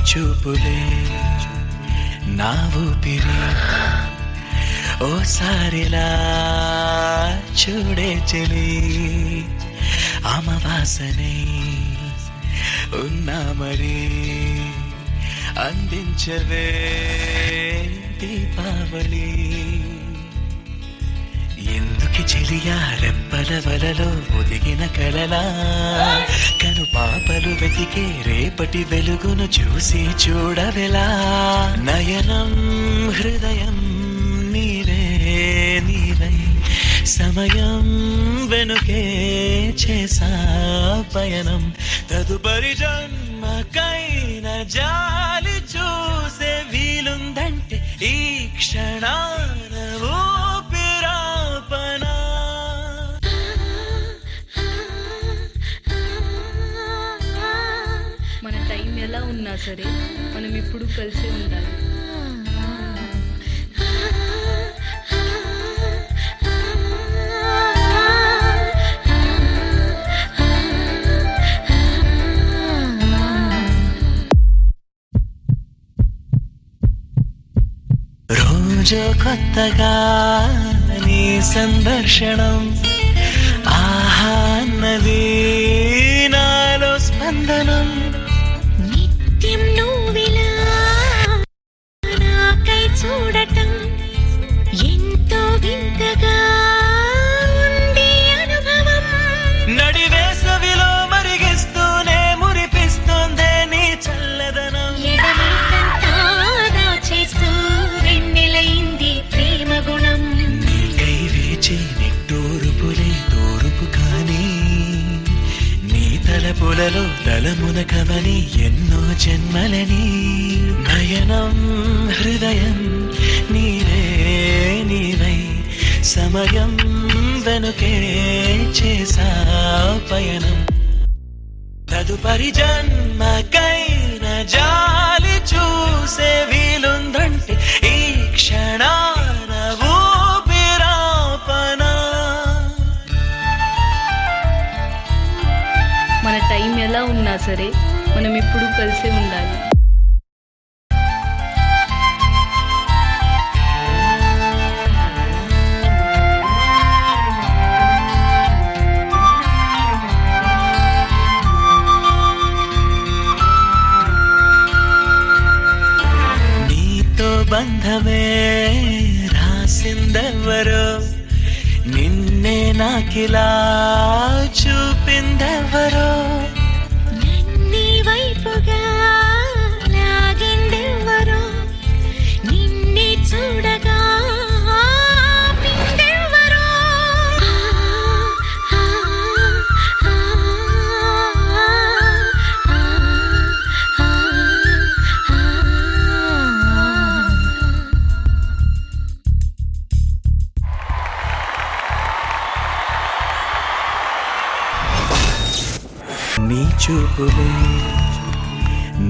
చూపులే నా ఊపిరి ఓసారిలా చూడే చెలి అమవాసనే ఉన్నా మరి అందించవే దీపావళి ఎందుకి చెలియా రెప్పల వలలో ఒదిగిన కలలా కను పాపలు వెతికే రేపటి వెలుగును చూసి చూడవెలా నయనం హృదయం నీవే నీవై సమయం వెనుకే చేసా పయనం తదుపరి జన్మకైన జాలి చూసే వీలుందంటే ఈ క్షణాన ఊపిరాపనా. మన టైం ఎలా ఉన్నా సరే మనం ఇప్పుడు కలిసి ఉండాలి. రోజు కొత్తగా నీ సందర్శనం ఆహా అన్నది నాలో స్పందనం నిత్యం నువ్విలా నాకై చూడటం ఎంతో వింతగా ఉంది అనుభవం. నడి వేసవిలో మరిగిస్తూనే మురిపిస్తుందే నీ చల్లదనం ఎడమేకంతా దాచేస్తూ వెన్నెలైంది ప్రేమ గుణం. నీకై వేచి నిట్టూరుపులే తోరుపు కానీ నీ తలపులలో తలమున కమని ఎన్నో జన్మలని నయనం హృదయం నీవే నీవై సమయం వెనుకే చేసా పయనం తదుపరి జన్మకైన జాలి చూసే వీలుందంటే ఈ క్షణాన ఊపిరాపనా. మన టైం ఎలా ఉన్నా సరే మనం ఇప్పుడు కలిసి ఉండాలి. నీతో బంధమే రాసిందెవ్వరో నిన్నే నాకిలా చూపిందెవ్వరో నన్ని వైపుగా లాగిందెవ్వరో నిన్నే చూడగా ఆపిందెవ్వరో. నీ చూపులే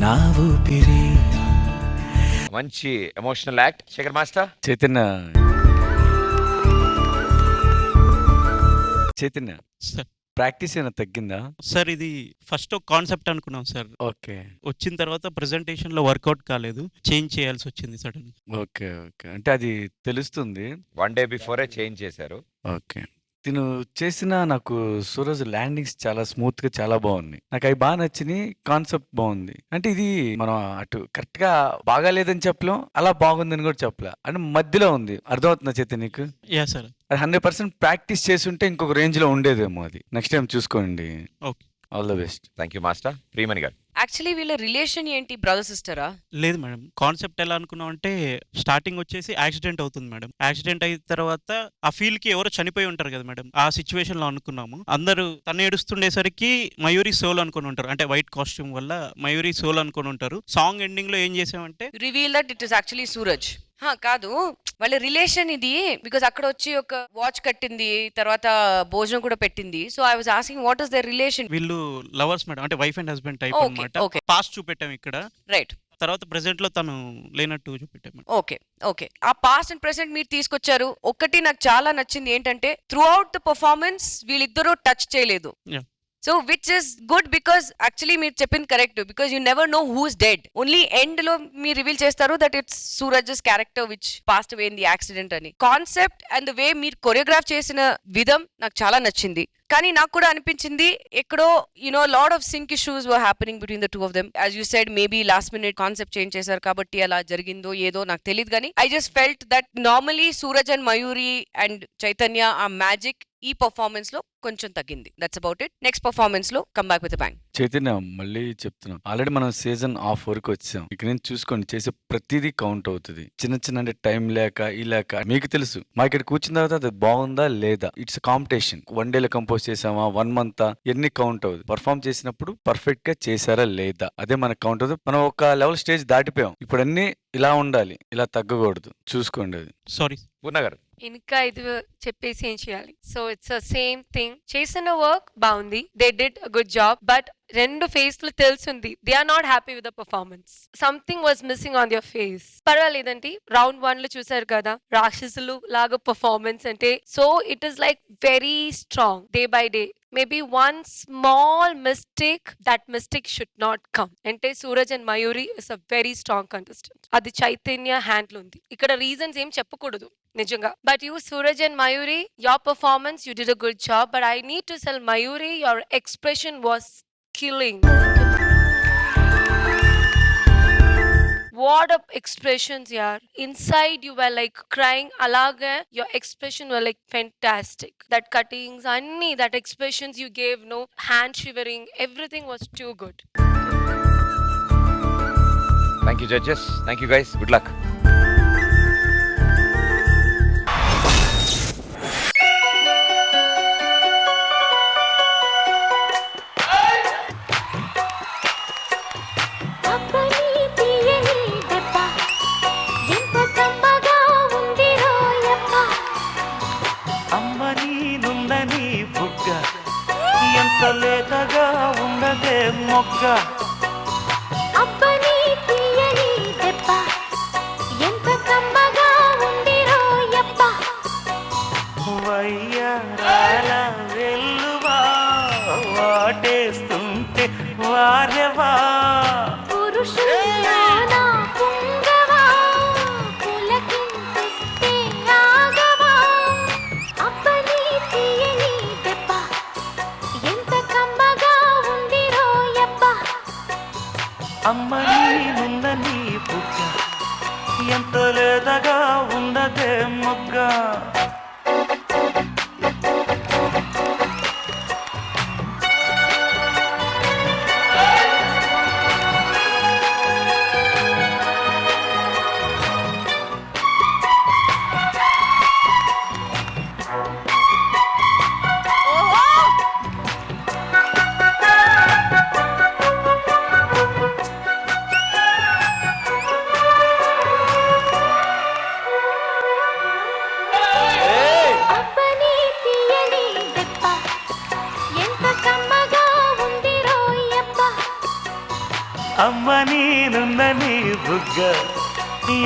నా ఊపిరి. మంచి emotional act Shekhar master. Chaitanya sir practice ఏమైనా తగ్గిందా? సార్ ఇది ఫస్ట్ ఒక కాన్సెప్ట్ అనుకున్నాం సార్. ఓకే వచ్చిన తర్వాత ప్రెజెంటేషన్ లో వర్కౌట్ కాలేదు, చేంజ్ చేయాల్సి వచ్చింది సడన్. ఓకే ఓకే అంటే అది తెలుస్తుంది. 1 day బిఫోరే చేంజ్ చేశారు. ఓకే తిను చేసిన నాకు సూరజ్ ల్యాండింగ్స్ చాలా స్మూత్ గా చాలా బాగున్నాయి. నాకు అవి బాగా నచ్చినాయి. కాన్సెప్ట్ బాగుంది. అంటే ఇది మనం అటు కరెక్ట్ గా బాగాలేదని చెప్పలేం, అలా బాగుందని కూడా చెప్పలే, అంటే మధ్యలో ఉంది. అర్థమవుతుందా చైతన్య నీకు? Yeah sir. అది 100% ప్రాక్టీస్ చేసి ఉంటే ఇంకొక రేంజ్ లో ఉండేదేమో. అది నెక్స్ట్ టైం చూసుకోండి. Okay all the best. Thank you master. Priyamani గారు. యాక్చువల్లీ వీళ్ళ రిలేషన్ ఏంటి, బ్రదర్ సిస్టరా? లేదు మేడం, కాన్సెప్ట్ ఎలా అనుకున్నాం అంటే స్టార్టింగ్ వచ్చేసి యాక్సిడెంట్ అవుతుంది మేడం. యాక్సిడెంట్ అయిన తర్వాత ఆ ఫీల్ కి ఎవరో చనిపోయి ఉంటారు కదా మేడం, ఆ సిచ్యువేషన్ లో అనుకున్నాము. అందరూ తను ఏడుస్తుండేసరికి మయూరి సోల్ అనుకుని ఉంటారు, అంటే వైట్ కాస్ట్యూమ్ వల్ల మయూరి సోల్ అనుకుని ఉంటారు. సాంగ్ ఎండింగ్ లో ఏం చేసామంటే reveal that it is actually Suraj. కాదు, వాళ్ళ రిలేషన్ ఇది. బికాస్ అక్కడ వచ్చి ఒక వాచ్ కట్టింది, తర్వాత భోజనం కూడా పెట్టింది. So I was asking what is their relation. వీళ్ళు లవర్స్ మేడం, అంటే wife and husband type Okay, అన్నమాట. okay. పాస్ట్ చూపెట్టాం ఇక్కడ, రైట్. తర్వాత ప్రెసెంట్ లో తను లేనట్టు చూపెట్టాం. Okay okay. ఆ పాస్ట్ అండ్ ప్రెసెంట్ మీరు తీసుకొచ్చారు. ఒకటి నాకు చాలా నచ్చింది ఏంటంటే త్రూ అవుట్ ద పర్ఫార్మెన్స్ వీళ్ళిద్దరూ టచ్ చేయలేదు. Yeah. So which is good because actually మీరు చెప్పింది correct because you never know who's dead. Only end లో మీరు రివీల్ చేస్తారు that it's Suraj character which passed away in the accident అని. Concept and the way మీరు choreograph చేసిన విధం నాకు చాలా నచ్చింది. కానీ నాకు కూడా అనిపించింది ఎక్కడో lot of sync issues were happening between the two of them. As you said maybe last minute concept change చేశారు కాబట్టి అలా జరిగిందో ఏదో నాకు తెలియదు. కానీ I just felt that normally Suraj and Mayuri and Chaitanya ఆ మ్యాజిక్ ఈ పర్ఫార్మెన్స్ లో కొంచెం తగ్గింది. That's about it. Next performance లో come back with bang. Chaitanya మళ్ళీ చెప్తున్నాం, ఆల్రెడీ మనం సీజన్ ఆఫ్ వరకు వచ్చాం. ఇక నుంచి చూసుకోండి, చేసే ప్రతిదీ కౌంట్ అవుతుంది. చిన్న చిన్న అంటే టైం లేక ఈ లేక మీకు తెలుసు, మా ఇక్కడ కూర్చున్న తర్వాత అది బాగుందా లేదా, ఇట్స్ కాంపిటీషన్. 1 day కంపోజ్ చేసామా 1 month ఎన్ని కౌంట్ అవుతుంది. పర్ఫామ్ చేసినప్పుడు పర్ఫెక్ట్ గా చేశారా లేదా అదే మనకు కౌంట్ అవుతుంది. మనం ఒక లెవెల్ స్టేజ్ దాటిపోయాం, ఇప్పుడు అన్ని ఇలా ఉండాలి, ఇలా తగ్గకూడదు. చూసుకోండి అది. సారీ పూర్ణ గారు. ఇంకా ఇది చెప్పేసి ఏం చేయాలి. So it's same thing. చేసిన వర్క్ బాగుంది, they did good job, but 2 ఫేస్లు తెలుసుంది they are not happy with the performance. Something was missing on their face. పర్వాలేదండి, రౌండ్ 1 లో చూసారు కదా రాక్షసులు లాగా పర్ఫార్మెన్స్ అంటే. So it is like very strong day by day. Maybe one small mistake, that mistake should not come. Ante Suraj and Mayuri is a very strong contestant. Adi Chaitanya hand lo undi. Ikkada reasons em cheppakudu nijanga. But you Suraj and Mayuri, your performance, you did a good job. But I need to tell Mayuri, your expression was killing. What up expressions, yaar. Inside you were like crying alaga. Your expression were like fantastic. That cuttings, anni, that expressions you gave, no hand shivering, everything was too good. Thank you judges. Thank you guys. Good luck. అబ్బని తీయని దెబ్బ ఎంత కమ్మగా ఉంది రోయప్ప. అమ్మని నుందని బుగ్గ ఎంత లేతగా ఉన్నదే మొగ్గ. అబ్బని తీయని దెబ్బ ఎంత కమ్మగా ఉంది రోయప్ప. వయ్యారాల వెల్లువా వాటేస్తుంటే వారెవా. పురుషుల్లోన పుంగవా పులకింతిస్తే ఆగవా. అబ్బని తీయని దెబ్బ ఎంత కమ్మగా ఉంది రోయప్ప. అమ్మని నుందని బుగ్గ ఎంత లేతగా ఉన్నదే మొగ్గ. అబ్బని తీయని దెబ్బ ఎంత కమ్మగా ఉంది రోయప్ప. అమ్మని నుందని బుగ్గ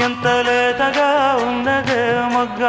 ఎంత లేతగా ఉన్నదే మొగ్గ.